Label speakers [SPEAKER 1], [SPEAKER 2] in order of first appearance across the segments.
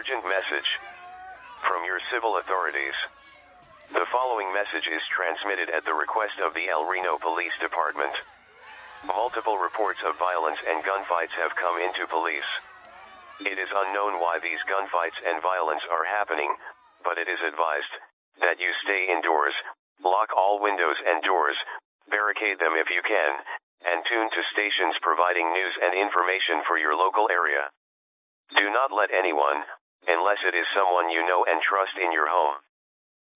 [SPEAKER 1] Urgent message from your civil authorities. The following message is transmitted at the request of the El Reno Police Department. Multiple reports of violence and gunfights have come into police. It is unknown why these gunfights and violence are happening, but it is advised that you stay indoors, lock all windows and doors, barricade them if you can, and tune to stations providing news and information for your local area. Do not let anyone, unless it is someone you know and trust in your home.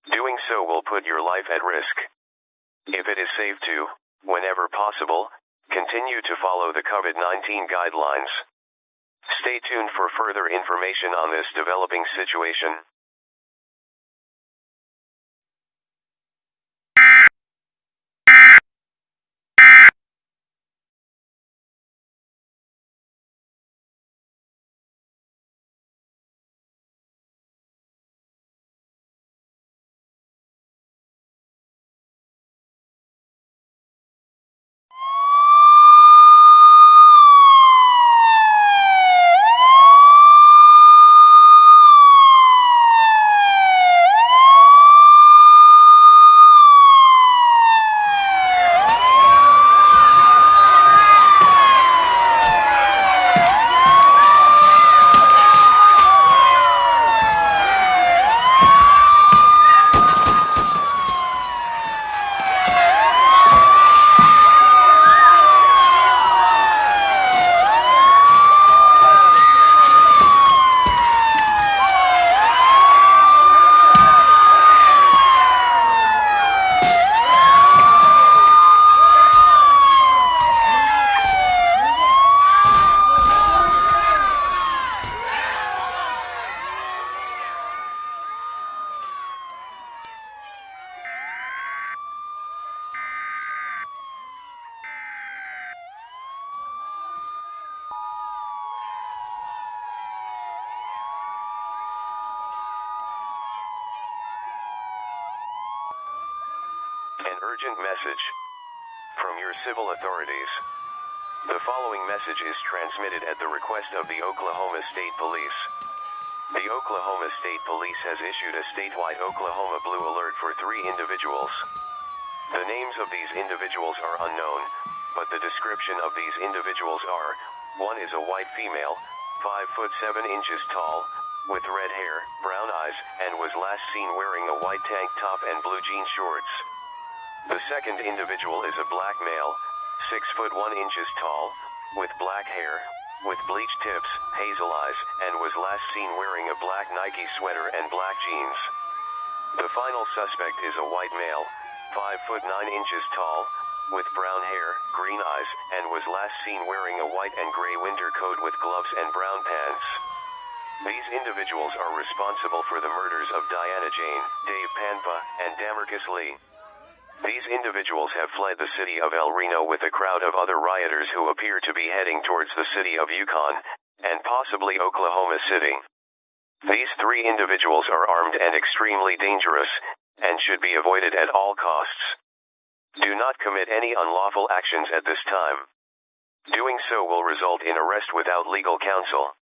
[SPEAKER 1] Doing so will put your life at risk. If it is safe to, whenever possible, continue to follow the COVID-19 guidelines. Stay tuned for further information on this developing situation. An urgent message from your civil authorities. The following message is transmitted at the request of the Oklahoma State Police. The Oklahoma State Police has issued a statewide Oklahoma Blue Alert for 3 individuals. The names of these individuals are unknown, but the description of these individuals are: 1 is a white female, 5 foot 7 inches tall, with red hair, brown eyes, and was last seen wearing a white tank top and blue jean shorts. The second individual is a black male, 6 foot 1 inches tall, with black hair, with bleached tips, hazel eyes, and was last seen wearing a black Nike sweater and black jeans. The final suspect is a white male, 5 foot 9 inches tall, with brown hair, green eyes, and was last seen wearing a white and gray winter coat with gloves and brown pants. These individuals are responsible for the murders of Diana Jane, Dave Panpa, and Damarcus Lee. These individuals have fled the city of El Reno with a crowd of other rioters who appear to be heading towards the city of Yukon, and possibly Oklahoma City. These 3 individuals are armed and extremely dangerous, and should be avoided at all costs. Do not commit any unlawful actions at this time. Doing so will result in arrest without legal counsel.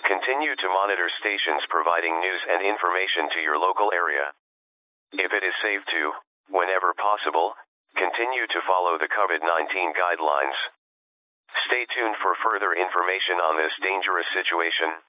[SPEAKER 1] Continue to monitor stations providing news and information to your local area. If it is safe to, whenever possible, continue to follow the COVID-19 guidelines. Stay tuned for further information on this dangerous situation.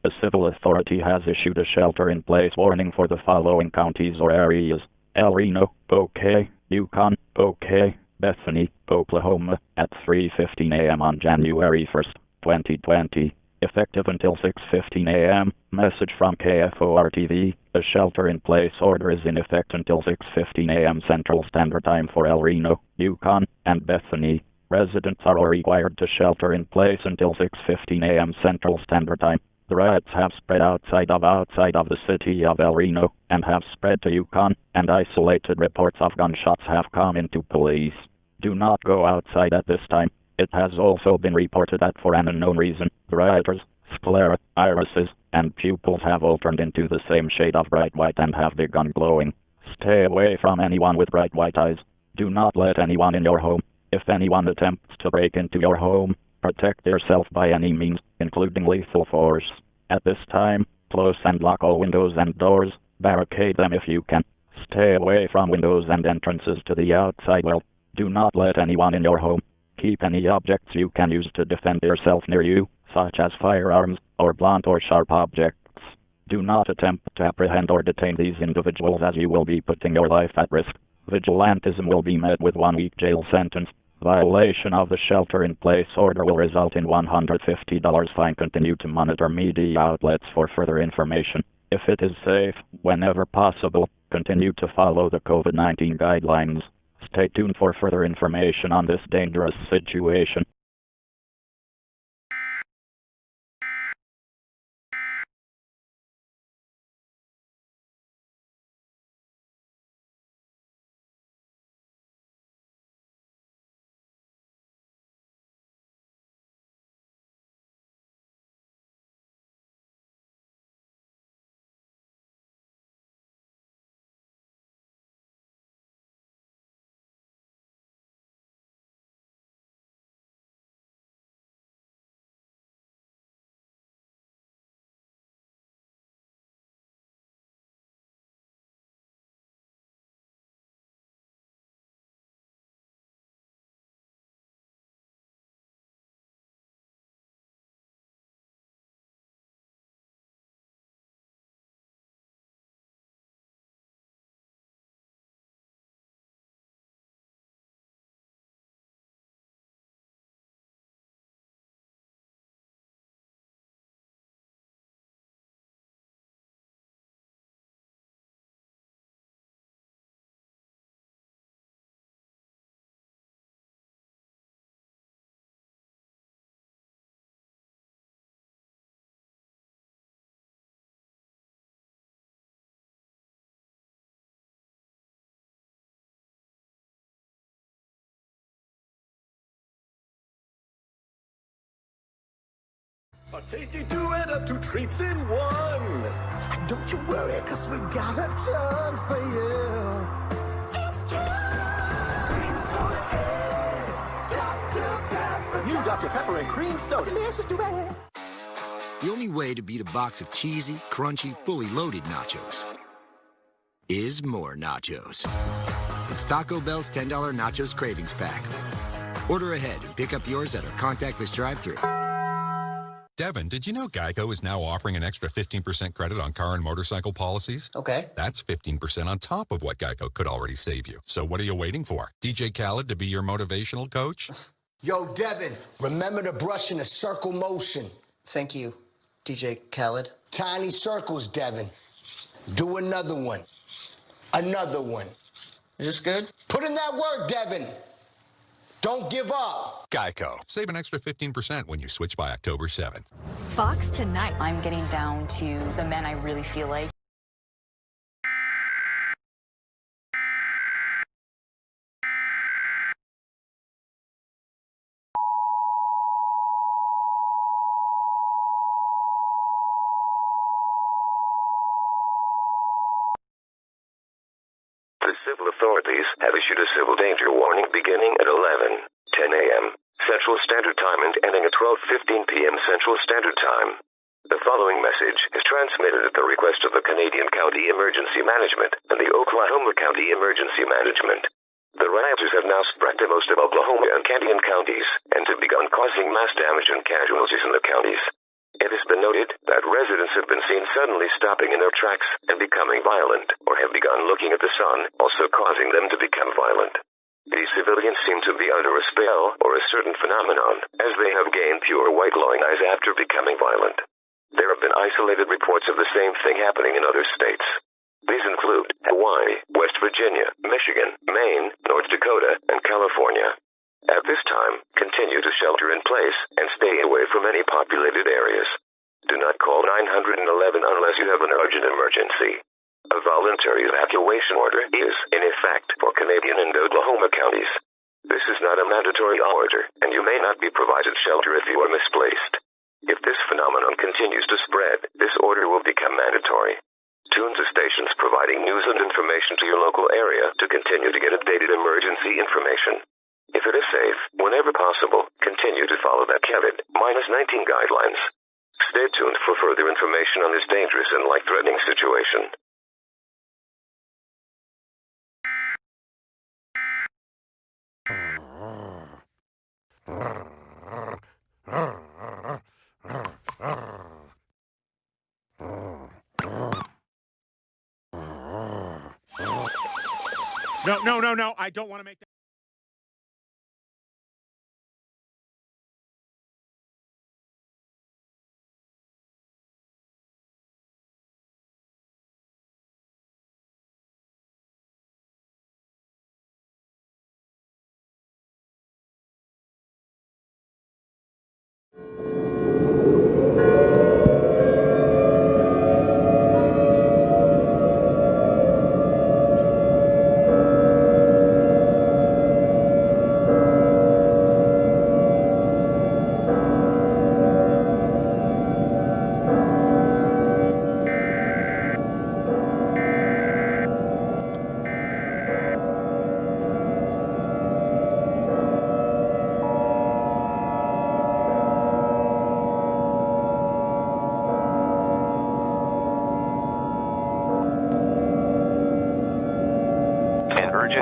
[SPEAKER 2] A civil authority has issued a shelter-in-place warning for the following counties or areas: El Reno, OK, Yukon, OK, Bethany, Oklahoma, at 3:15 a.m. on January 1st, 2020. Effective until 6:15 a.m. Message from KFOR-TV. A shelter-in-place order is in effect until 6:15 a.m. Central Standard Time for El Reno, Yukon, and Bethany. Residents are required to shelter in place until 6:15 a.m. Central Standard Time. The riots have spread outside of the city of El Reno, and have spread to Yukon, and isolated reports of gunshots have come into police. Do not go outside at this time. It has also been reported that for an unknown reason, the rioters' sclera, irises, and pupils have all turned into the same shade of bright white and have begun glowing. Stay away from anyone with bright white eyes. Do not let anyone in your home. If anyone attempts to break into your home, protect yourself by any means, including lethal force. At this time, close and lock all windows and doors, barricade them if you can. Stay away from windows and entrances to the outside world. Do not let anyone in your home. Keep any objects you can use to defend yourself near you, such as firearms, or blunt or sharp objects. Do not attempt to apprehend or detain these individuals, as you will be putting your life at risk. Vigilantism will be met with 1-week jail sentence. Violation of the shelter-in-place order will result in $150 fine. Continue to monitor media outlets for further information. If it is safe, whenever possible, continue to follow the COVID-19 guidelines. Stay tuned for further information on this dangerous situation.
[SPEAKER 3] A tasty duet of 2 treats in one. And don't you worry, cause we got a ton for you. It's true. Cream soda and Dr. Pepper. New Dr. Pepper and cream soda. Delicious duet.
[SPEAKER 4] The only way to beat a box of cheesy, crunchy, fully loaded nachos is more nachos. It's Taco Bell's $10 Nachos Cravings Pack. Order ahead and pick up yours at our contactless drive-thru.
[SPEAKER 5] Devin, did you know Geico is now offering an extra 15% credit on car and motorcycle policies?
[SPEAKER 6] Okay.
[SPEAKER 5] That's 15% on top of what Geico could already save you. So what are you waiting for? DJ Khaled to be your motivational coach?
[SPEAKER 6] Yo, Devin, remember to brush in a circle motion. Thank you, DJ Khaled.
[SPEAKER 7] Tiny circles, Devin. Do another one. Another one.
[SPEAKER 6] Is this good?
[SPEAKER 7] Put in that work, Devin. Don't give up.
[SPEAKER 5] Geico. Save an extra 15% when you switch by October 7th.
[SPEAKER 8] Fox Tonight.
[SPEAKER 9] I'm getting down to the men I really feel like.
[SPEAKER 1] The civil authorities have issued a civil danger warning beginning at 11:10 a.m. Central Standard Time and ending at 12:15 p.m. Central Standard Time. The following message is transmitted at the request of the Canadian County Emergency Management and the Oklahoma County Emergency Management. The rioters have now spread to most of Oklahoma and Canadian counties and have begun causing mass damage and casualties in the counties. It has been noted that residents have been seen suddenly stopping in their tracks and becoming violent, or have begun looking at the sun, also causing them to become violent. These civilians seem to be under a spell or a certain phenomenon, as they have gained pure white glowing eyes after becoming violent. There have been isolated reports of the same thing happening in other states. These include Hawaii, West Virginia, Michigan, Maine, North Dakota, and California. At this time, continue to shelter in place and stay away from any populated areas. Do not call 911 unless you have an urgent emergency. A voluntary evacuation order is, in effect, for Canadian and Oklahoma counties. This is not a mandatory order, and you may not be provided shelter if you are misplaced. If this phenomenon continues to spread, this order will become mandatory. Tune to stations providing news and information to your local area to continue to get updated emergency information. If it is safe, whenever possible, continue to follow the COVID-19 guidelines. Stay tuned for further information on this dangerous and life-threatening situation.
[SPEAKER 10] No, I don't want to make that.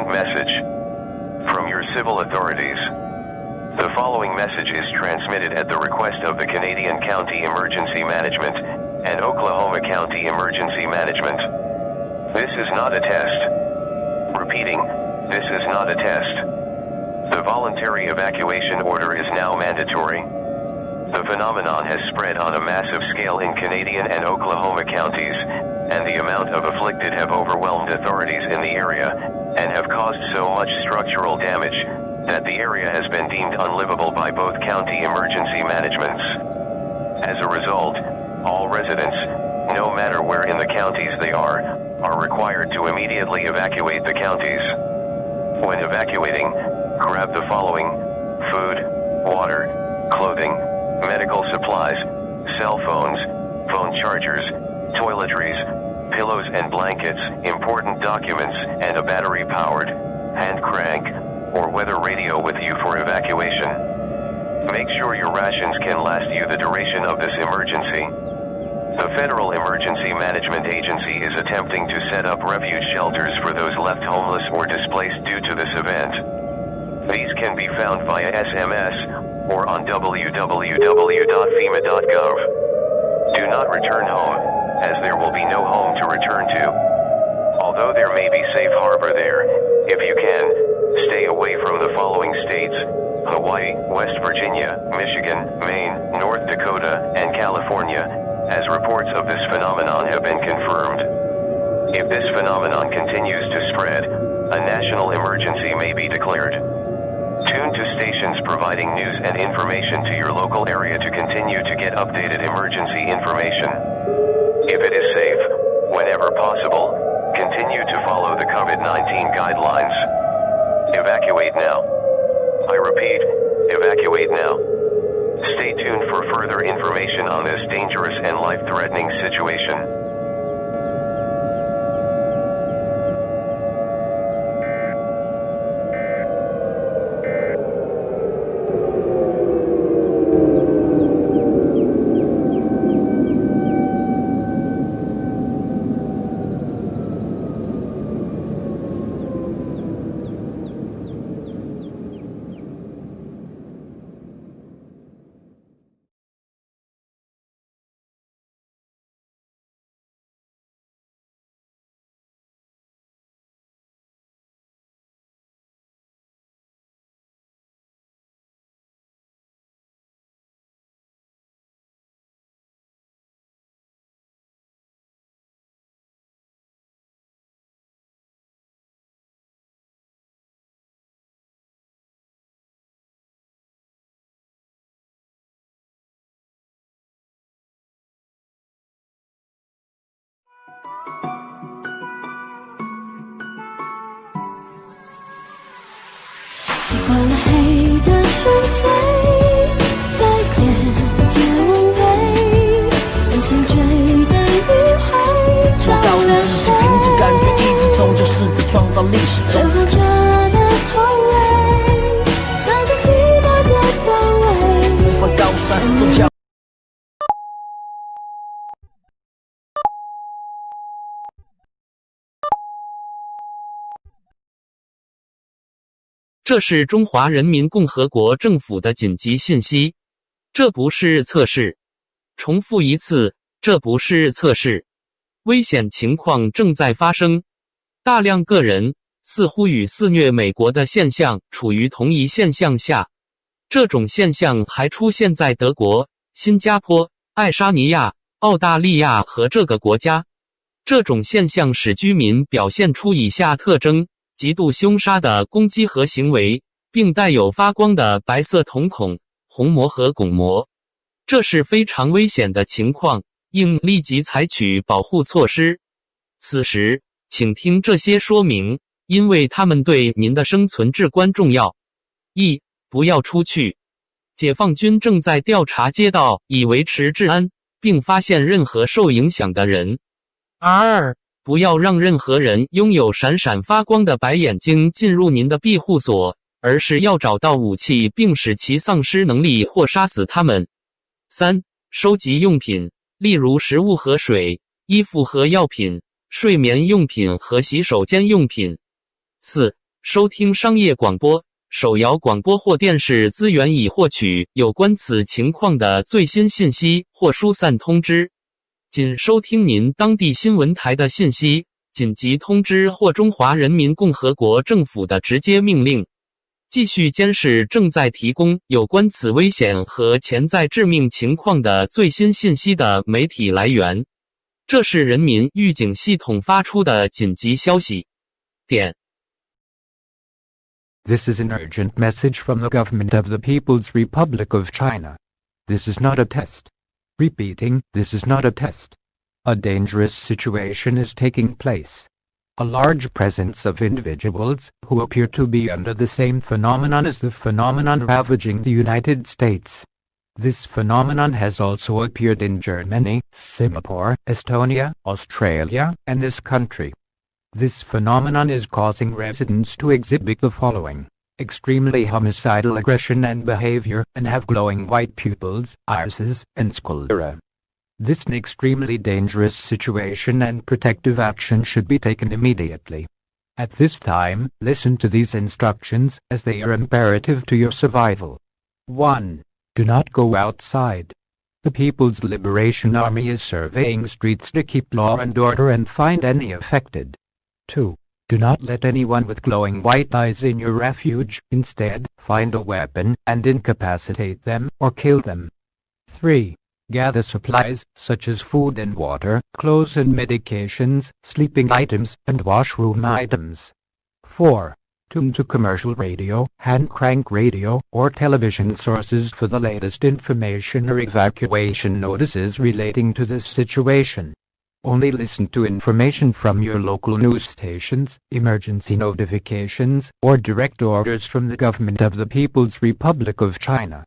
[SPEAKER 1] Message from your civil authorities. The following message is transmitted at the request of the Canadian County Emergency Management and Oklahoma County Emergency Management. This is not a test. Repeating, this is not a test. The voluntary evacuation order is now mandatory. The phenomenon has spread on a massive scale in Canadian and Oklahoma counties, and the amount of afflicted have overwhelmed authorities in the area and have caused so much structural damage that the area has been deemed unlivable by both county emergency managements. As a result, all residents, no matter where in the counties they are required to immediately evacuate the counties. When evacuating, grab the following: food, water, clothing, medical supplies, cell phones, phone chargers, toiletries, pillows and blankets, important documents, and a battery-powered hand crank or weather radio with you for evacuation. Make sure your rations can last you the duration of this emergency. The Federal Emergency Management Agency is attempting to set up refuge shelters for those left homeless or displaced due to this event. These can be found via SMS or on www.fema.gov. Do not return home, as there will be no home to return to. Although there may be safe harbor there, if you can, stay away from the following states: Hawaii, West Virginia, Michigan, Maine, North Dakota, and California, as reports of this phenomenon have been confirmed. If this phenomenon continues to spread, a national emergency may be declared. Tune to stations providing news and information to your local area to continue to get updated emergency information. If it is safe, whenever possible, continue to follow the COVID-19 guidelines. Evacuate now. I repeat, evacuate now. Stay tuned for further information on this dangerous and life-threatening situation.
[SPEAKER 3] 习惯了黑的深邃，再也别问为，人心追的余晖照亮谁？凭着感觉一直冲，就是在创造历史中流放着的同类，藏着寂寞在范围，无法高山做脚。
[SPEAKER 8] 这是中华人民共和国政府的紧急信息，这不是测试。重复一次，这不是测试。危险情况正在发生，大量个人似乎与肆虐美国的现象处于同一现象下。这种现象还出现在德国、新加坡、爱沙尼亚、澳大利亚和这个国家。这种现象使居民表现出以下特征：极度凶杀的攻击和行为，并带有发光的白色瞳孔、虹膜和巩膜。这是非常危险的情况，应立即采取保护措施。此时，请听这些说明，因为它们对您的生存至关重要。一、不要出去。解放军正在调查街道，以维持治安，并发现任何受影响的人。二、不要让任何人拥有闪闪发光的白眼睛进入您的庇护所，而是要找到武器并使其丧失能力或杀死他们。三、收集用品，例如食物和水、衣服和药品、睡眠用品和洗手间用品。四、收听商业广播、手摇广播或电视资源以获取有关此情况的最新信息或疏散通知。仅收听您当地新闻台的信息、紧急通知或中华人民共和国政府的直接命令。继续监视正在提供有关此危险和潜在致命情况的最新信息的媒体来源。这是人民预警系统发出的紧急消息。点。
[SPEAKER 11] This is an urgent message from the government of the People's Republic of China. This is not a test. Repeating, this is not a test. A dangerous situation is taking place. A large presence of individuals who appear to be under the same phenomenon as the phenomenon ravaging the United States. This phenomenon has also appeared in Germany, Singapore, Estonia, Australia, and this country. This phenomenon is causing residents to exhibit the following: extremely homicidal aggression and behavior, and have glowing white pupils, irises, and sclera. This is an extremely dangerous situation and protective action should be taken immediately. At this time, listen to these instructions, as they are imperative to your survival. 1. Do not go outside. The People's Liberation Army is surveying streets to keep law and order and find any affected. 2. Do not let anyone with glowing white eyes in your refuge. Instead, find a weapon and incapacitate them or kill them. 3. Gather supplies, such as food and water, clothes and medications, sleeping items, and washroom items. 4. Tune to commercial radio, hand crank radio, or television sources for the latest information or evacuation notices relating to this situation. Only listen to information from your local news stations, emergency notifications, or direct orders from the government of the People's Republic of China.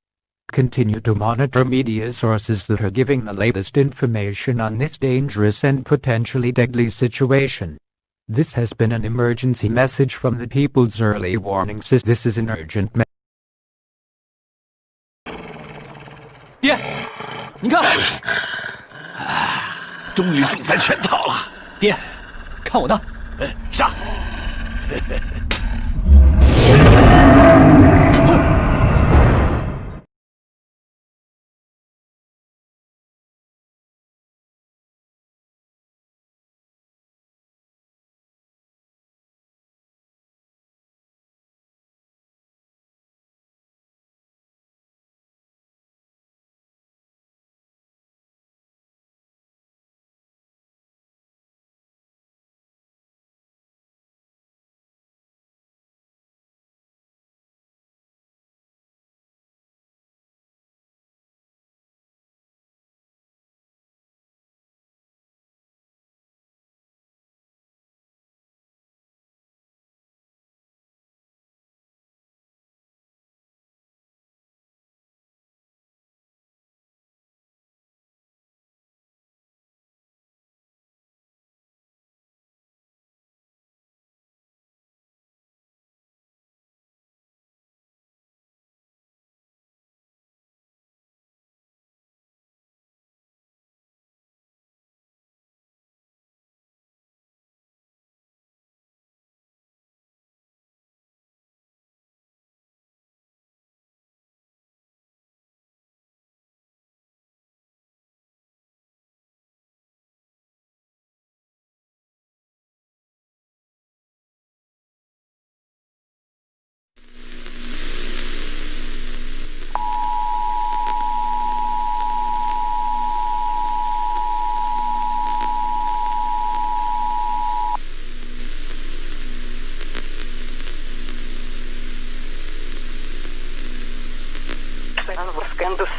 [SPEAKER 11] Continue to monitor media sources that are giving the latest information on this dangerous and potentially deadly situation. This has been an emergency message from the People's Early Warning System. This is an urgent message.
[SPEAKER 12] 爹，你看，终于主裁全套了。爹，看我的，上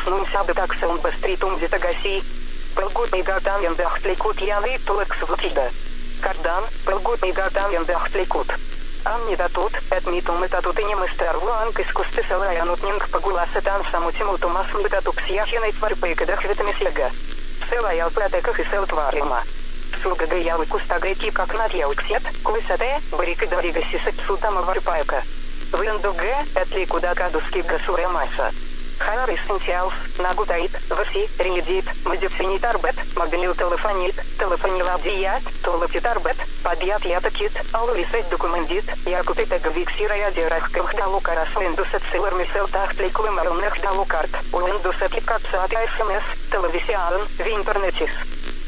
[SPEAKER 12] ！Nu
[SPEAKER 13] înseamnă dacă să îmbăstrit un zităgăsi. Pălgut mi gata în vehtlicut iavit tulăc svutidă. Cardan, pălgut mi gata în vehtlicut. Am nedatut, admitum metatut и немыстерву анк искусстве янутнинг погуласетан самутиму тумас метату псияхиной тварь поикадах витамисляга. Села ял платеках и сел тварима. Сургага ял кустагрети как над ял ксет, квисате, барика дарига сисек сутама варпайка. Вындуге, этли куда кадуски гасуре маса. Хайар Essentials, Nagutait, Versi, Ringidit, Medicinitar-bet, Magdalil telefonit, telefoniladiat, Tolatitar-bet, Padiat Yatakit, Aluriseit Documendit, Iacutete Gavixiraya Dirachkach Dalukaras Winduset Silver Misel Tachtliklum Arunech Dalukart, Winduset Kapsat SMS, Televisian, Vinternetis.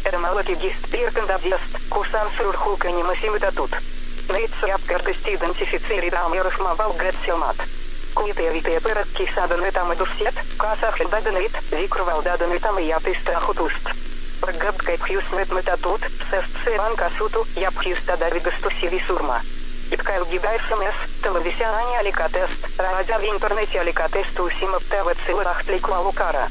[SPEAKER 13] Ermalatigist Pirkandadist, Kusan Surhulkanimasimitатут. Нейтсяпкартест идентифициридамеров мавал гретсилмат. Куитевите перъкки саданетам едусет, касах даданет, викровал даданетам ятистахутуст. Пъгъбкайт хюснет метатут, сест серан касуту, япхюста даригастусиви сурма. Ипкайл гидай смс, телевисиани аликатест, радя в интернете аликатесту усимъптават силарахтликла лукара.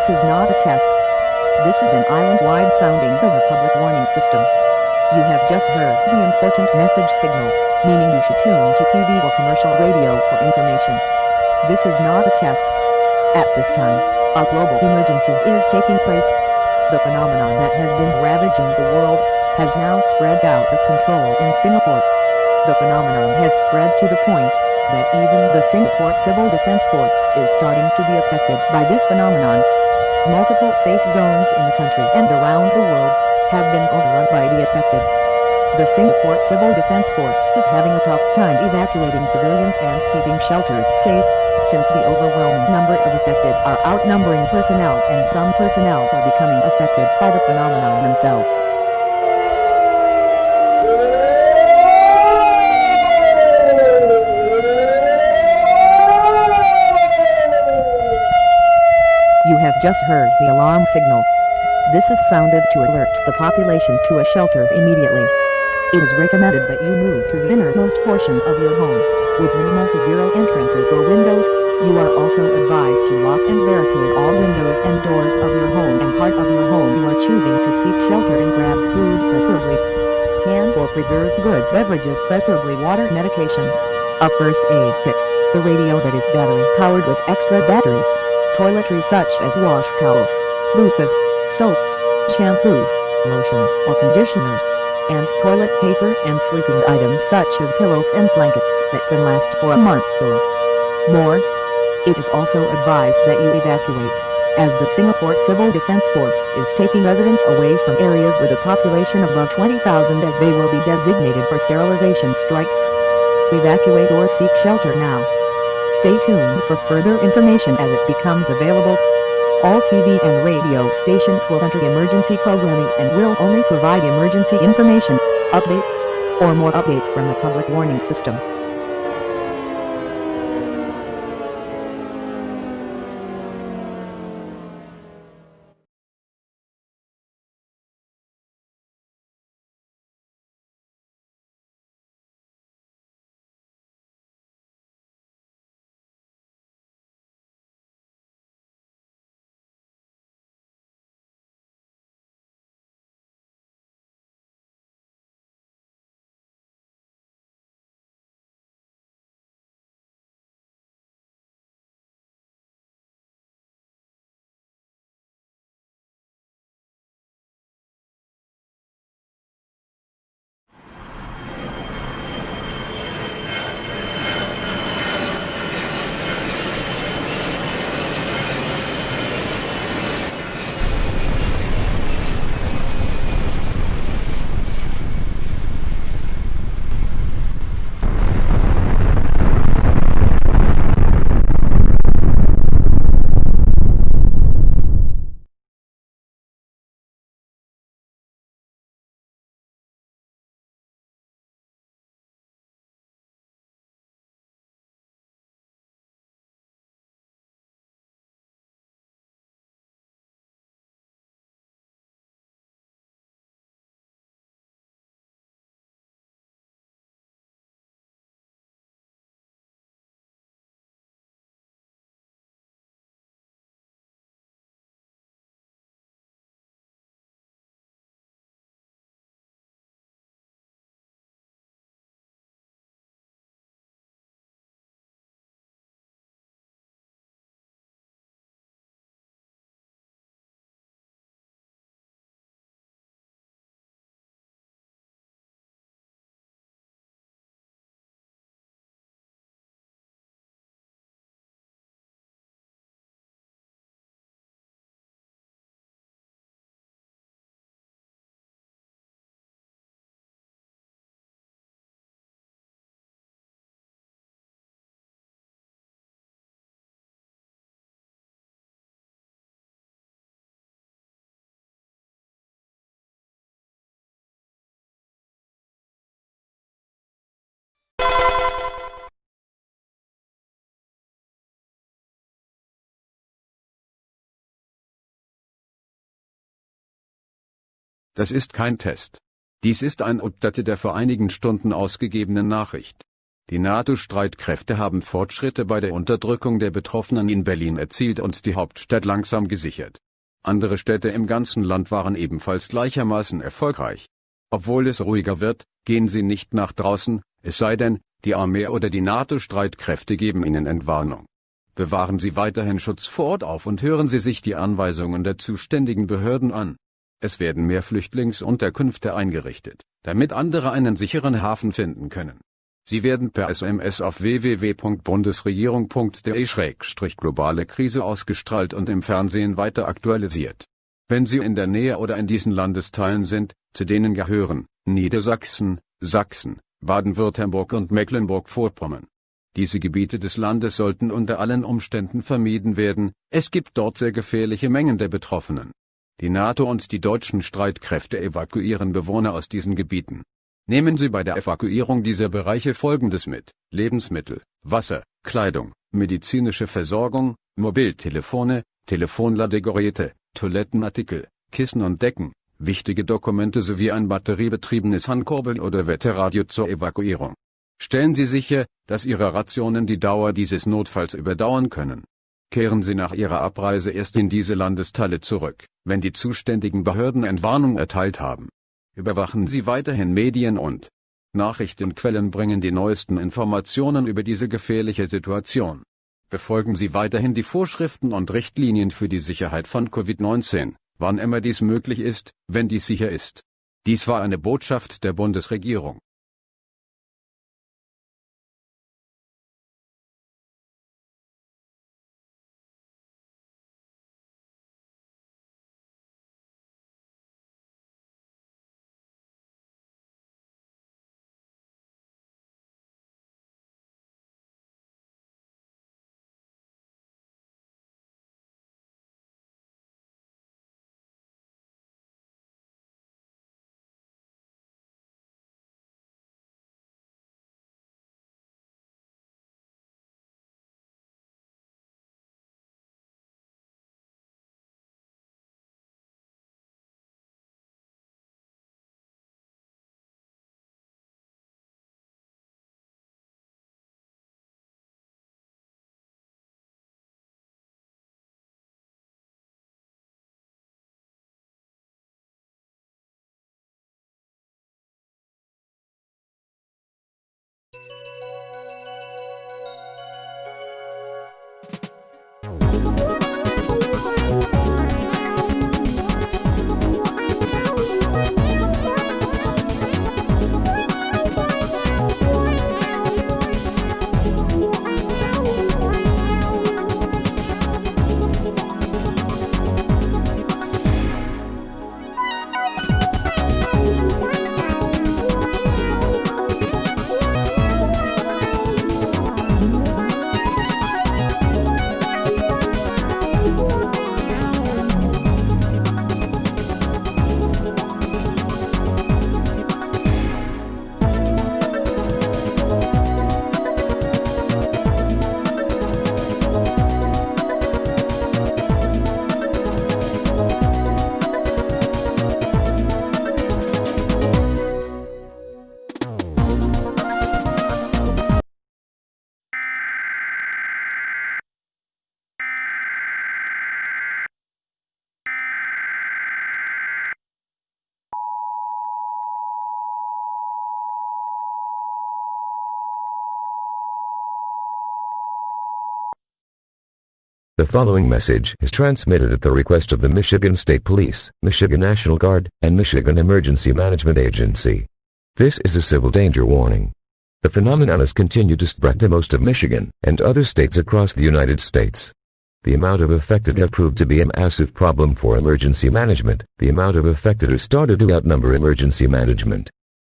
[SPEAKER 14] This is not a test. This is an island-wide sounding of the public warning system. You have just heard the important message signal, meaning you should tune to TV or commercial radio for information. This is not a test. At this time, a global emergency is taking place. The phenomenon that has been ravaging the world has now spread out of control in Singapore. The phenomenon has spread to the point that even the Singapore Civil Defense Force is starting to be affected by this phenomenon. Multiple safe zones in the country and around the world have been overrun by the affected. The Singapore Civil Defense Force is having a tough time evacuating civilians and keeping shelters safe, since the overwhelming number of affected are outnumbering personnel and some personnel are becoming affected by the phenomenon themselves. You have just heard the alarm signal. This is sounded to alert the population to a shelter immediately. It is recommended that you move to the innermost portion of your home, with minimal to zero entrances or windows. You are also advised to lock and barricade all windows and doors of your home and part of your home you are choosing to seek shelter and grab food, preferably canned or preserved goods, beverages, preferably water, medications, a first aid kit, the radio that is battery powered with extra batteries, toiletries such as wash towels, loofahs, soaps, shampoos, lotions or conditioners, and toilet paper and sleeping items such as pillows and blankets that can last for a month or more. It is also advised that you evacuate, as the Singapore Civil Defense Force is taking residents away from areas with a population above 20,000 as they will be designated for sterilization strikes. Evacuate or seek shelter now. Stay tuned for further information as it becomes available. All TV and radio stations will enter emergency programming and will only provide emergency information, updates, or more updates from the public warning system.
[SPEAKER 15] Das ist kein Test. Dies ist ein Update der vor einigen Stunden ausgegebenen Nachricht. Die NATO-Streitkräfte haben Fortschritte bei der Unterdrückung der Betroffenen in Berlin erzielt und die Hauptstadt langsam gesichert. Andere Städte im ganzen Land waren ebenfalls gleichermaßen erfolgreich. Obwohl es ruhiger wird, gehen Sie nicht nach draußen, es sei denn, die Armee oder die NATO-Streitkräfte geben Ihnen Entwarnung. Bewahren Sie weiterhin Schutz vor Ort auf und hören Sie sich die Anweisungen der zuständigen Behörden an. Es werden mehr Flüchtlingsunterkünfte eingerichtet, damit andere einen sicheren Hafen finden können. Sie werden per SMS auf www.bundesregierung.de/globale Krise ausgestrahlt und im Fernsehen weiter aktualisiert. Wenn Sie in der Nähe oder in diesen Landesteilen sind, zu denen gehören Niedersachsen, Sachsen, Baden-Württemberg und Mecklenburg-Vorpommern. Diese Gebiete des Landes sollten unter allen Umständen vermieden werden, es gibt dort sehr gefährliche Mengen der Betroffenen. Die NATO und die deutschen Streitkräfte evakuieren Bewohner aus diesen Gebieten. Nehmen Sie bei der Evakuierung dieser Bereiche Folgendes mit: Lebensmittel, Wasser, Kleidung, medizinische Versorgung, Mobiltelefone, Telefonladegeräte, Toilettenartikel, Kissen und Decken, wichtige Dokumente sowie ein batteriebetriebenes Handkurbel oder Wetterradio zur Evakuierung. Stellen Sie sicher, dass Ihre Rationen die Dauer dieses Notfalls überdauern können. Kehren Sie nach Ihrer Abreise erst in diese Landesteile zurück, wenn die zuständigen Behörden Entwarnung erteilt haben. Überwachen Sie weiterhin Medien und Nachrichtenquellen bringen die neuesten Informationen über diese gefährliche Situation. Befolgen Sie weiterhin die Vorschriften und Richtlinien für die Sicherheit von Covid-19, wann immer dies möglich ist, wenn dies sicher ist. Dies war eine Botschaft der Bundesregierung.
[SPEAKER 16] The following message is transmitted at the request of the Michigan State Police, Michigan National Guard, and Michigan Emergency Management Agency. This is a civil danger warning. The phenomenon has continued to spread to most of Michigan and other states across the United States. The amount of affected have proved to be a massive problem for emergency management. The amount of affected has started to outnumber emergency management.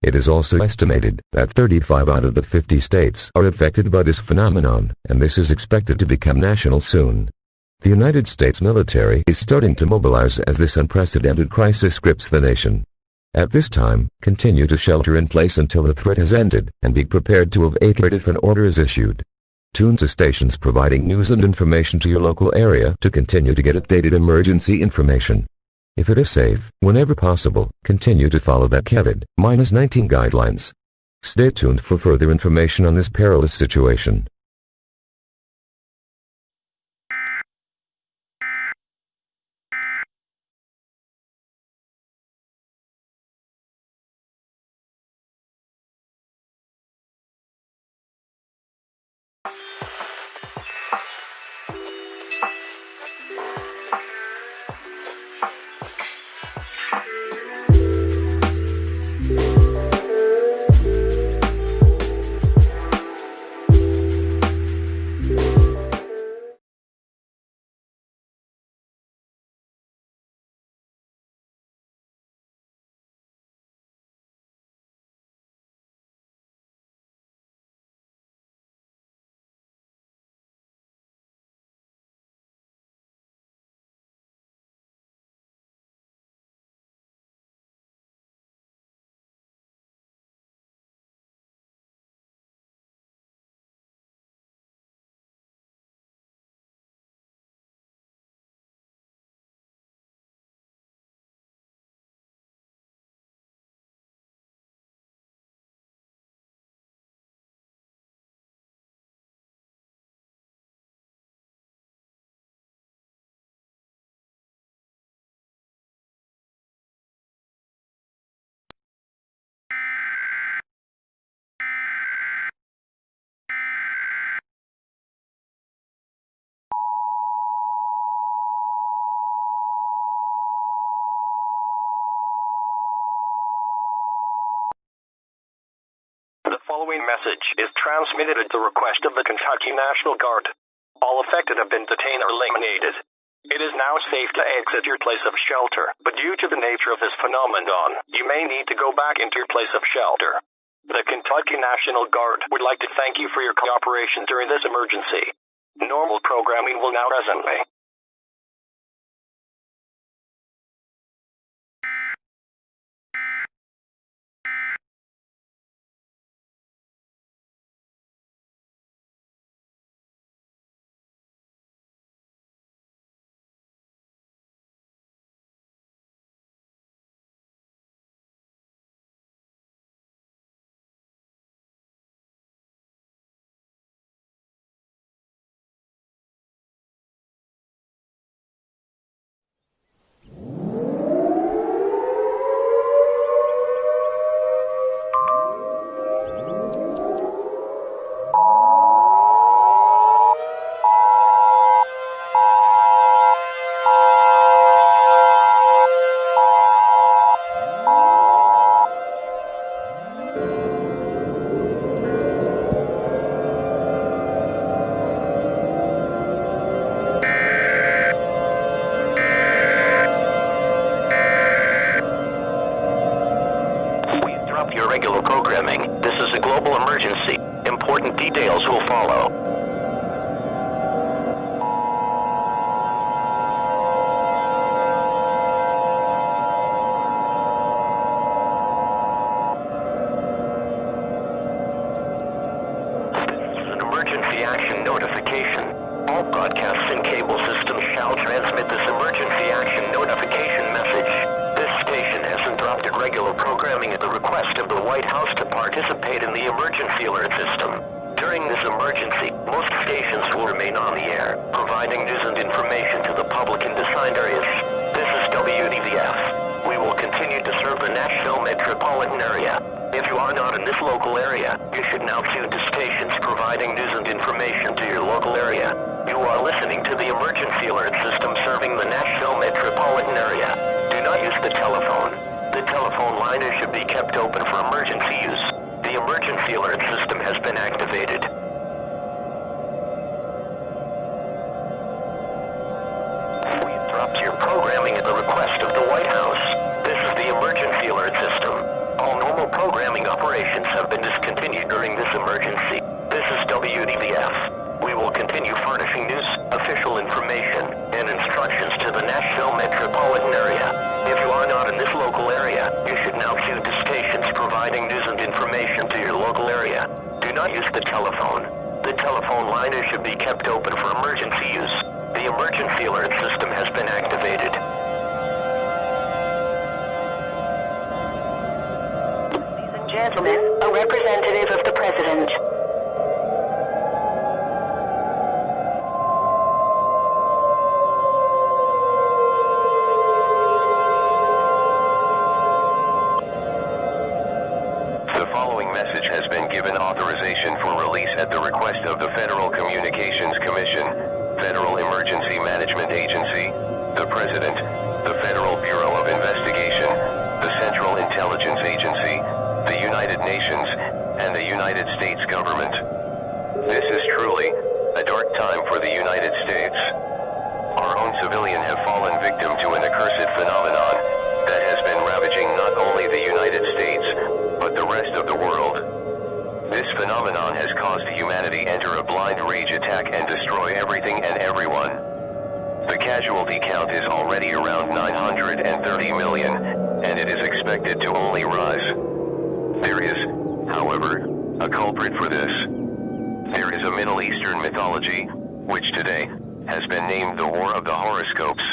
[SPEAKER 16] It is also estimated that 35 out of the 50 states are affected by this phenomenon, and this is expected to become national soon. The United States military is starting to mobilize as this unprecedented crisis grips the nation. At this time, continue to shelter in place until the threat has ended, and be prepared to evacuate if an order is issued. Tune to stations providing news and information to your local area to continue to get updated emergency information. If it is safe, whenever possible, continue to follow that COVID-19 guidelines. Stay tuned for further information on this perilous situation.
[SPEAKER 17] The following message is transmitted at the request of the Kentucky National Guard. All affected have been detained or eliminated. It is now safe to exit your place of shelter, but due to the nature of this phenomenon, you may need to go back into your place of shelter. The Kentucky National Guard would like to thank you for your cooperation during this emergency. Normal programming will now resume. Your regular programming. This is a global emergency. Important details will follow. This is an emergency action notification. All broadcasts and cable systems shall transmit this emergency action notification message. This station has interrupted regular programming at the request of the White House to participate in the emergency alert system. During this emergency, most stations will remain on the air, providing news and information to the public in assigned areas. This is WDVF. We will continue to serve the Nashville metropolitan area. If you are not in this local area, you should now tune to stations providing news and information to your local area. You are listening to the emergency alert system serving the Nashville metropolitan area. Do not use the telephone. The telephone line should be kept open for emergency use. The emergency alert system has been activated. We interrupt your programming at the request of the White House. This is the emergency alert system. All normal programming operations have been discontinued during this emergency. This is WDVF. We will continue furnishing news, official information, and instructions to the Nashville metropolitan area. If you are not in this local area, you should now tune to stations providing news and information to your local area. Do not use the telephone. The telephone line should be kept open for emergency use. The emergency alert system has been activated.
[SPEAKER 13] gentlemen, a representative of the President.
[SPEAKER 1] The following message has been given authorization for release at the request of the Federal Communications Commission, Federal Emergency Management Agency, the President, the Federal Bureau of Investigation, the Central Intelligence Agency, the United Nations, and the United States government. This is truly a dark time for the United States. Our own civilians have fallen victim to an accursed phenomenon that has been ravaging not only the United States, but the rest of the world. This phenomenon has caused humanity enter a blind rage attack and destroy everything and everyone. The casualty count is already around 930 million, and it is expected to only rise. There is, however, a culprit for this. There is a Middle Eastern mythology, which today has been named the War of the Horoscopes.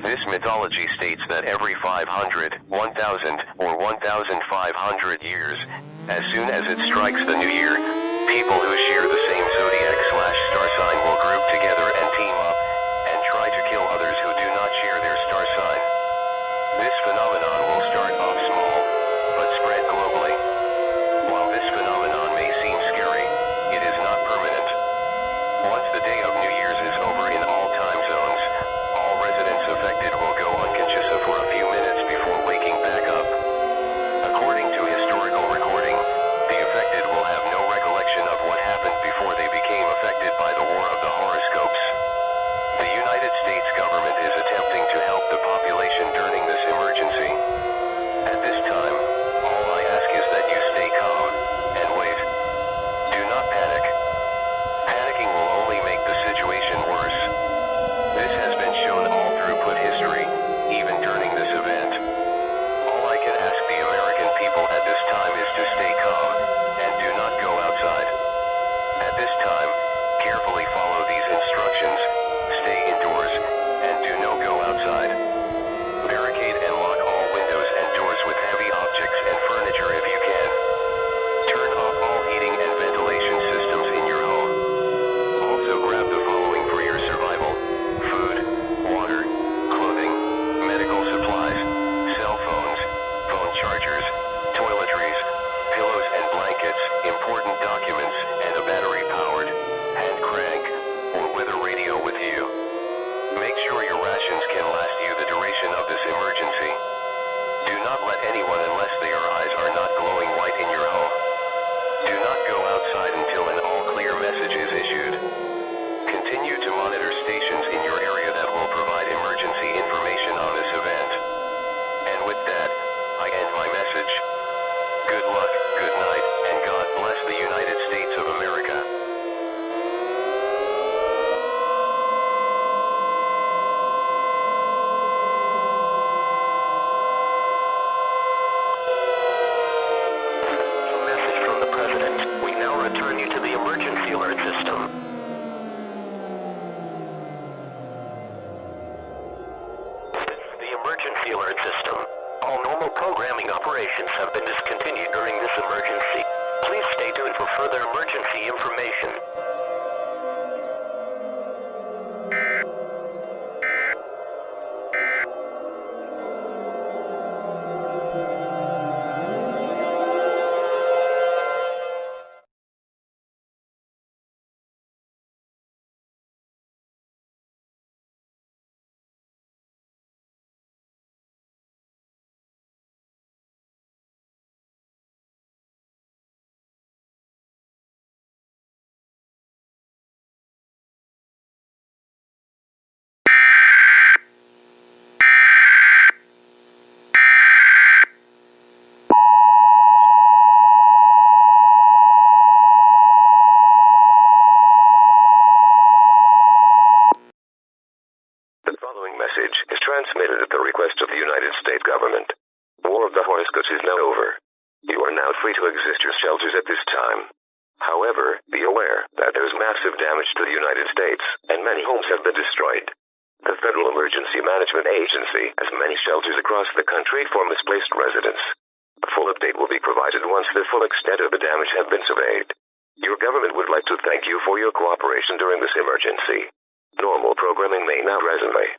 [SPEAKER 1] This mythology states that every 500, 1,000, or 1,500 years, as soon as it strikes the new year, people who share the same zodiac/star sign will group together and team up, and try to kill others who do not share their star sign. This phenomenon will start off small, but spread globally. While this phenomenon may seem scary, it is not permanent. Once the day of New Year's is over in all time zones, all residents affected will go unconscious for a few minutes before waking back up. According to historical recording, the affected will have no recollection of what happened before they became affected by the War of the Horoscopes. The United States government is attempting to help the population during this emergency. At this time, all I ask is that you stay calm and wait. Do not panic. Panicking will only make the situation worse. This has been shown all through history, even during this event. All I can ask the American people at this time is to stay calm, and do not go outside. At this time, carefully follow these instructions, stay indoors, and do not go outside. Barricade and lock all windows and doors with heavy objects and furniture if you can. Turn off all heating and ventilation systems in your home. Also grab the following for your survival: food, water, clothing, medical supplies, cell phones, phone chargers, toiletries, pillows and blankets, important documents, and a battery-powered hand crank or weather radio with you. Make sure your rations can last you the duration of this emergency. Do not let anyone unless their eyes are not glowing white in your home. Do not go outside until an all-clear message is issued. Continue to monitor stations in your area that will provide emergency information on this event. And with that, I end my message. Good luck, good night, and God bless the United States of America.
[SPEAKER 17] A message from the President. We now return you to the emergency alert system. The emergency alert system. All normal programming operations have been discontinued during this emergency. Please stay tuned for further emergency information.
[SPEAKER 16] transmitted at the request of the United States government. War of the Horoscopes is now over. You are now free to exit your shelters at this time. However, be aware that there is massive damage to the United States, and many homes have been destroyed. The Federal Emergency Management Agency has many shelters across the country for misplaced residents.
[SPEAKER 1] A full update will be provided once the full extent of the damage has been surveyed. Your government would like to thank you for your cooperation during this emergency. Normal programming may now resume.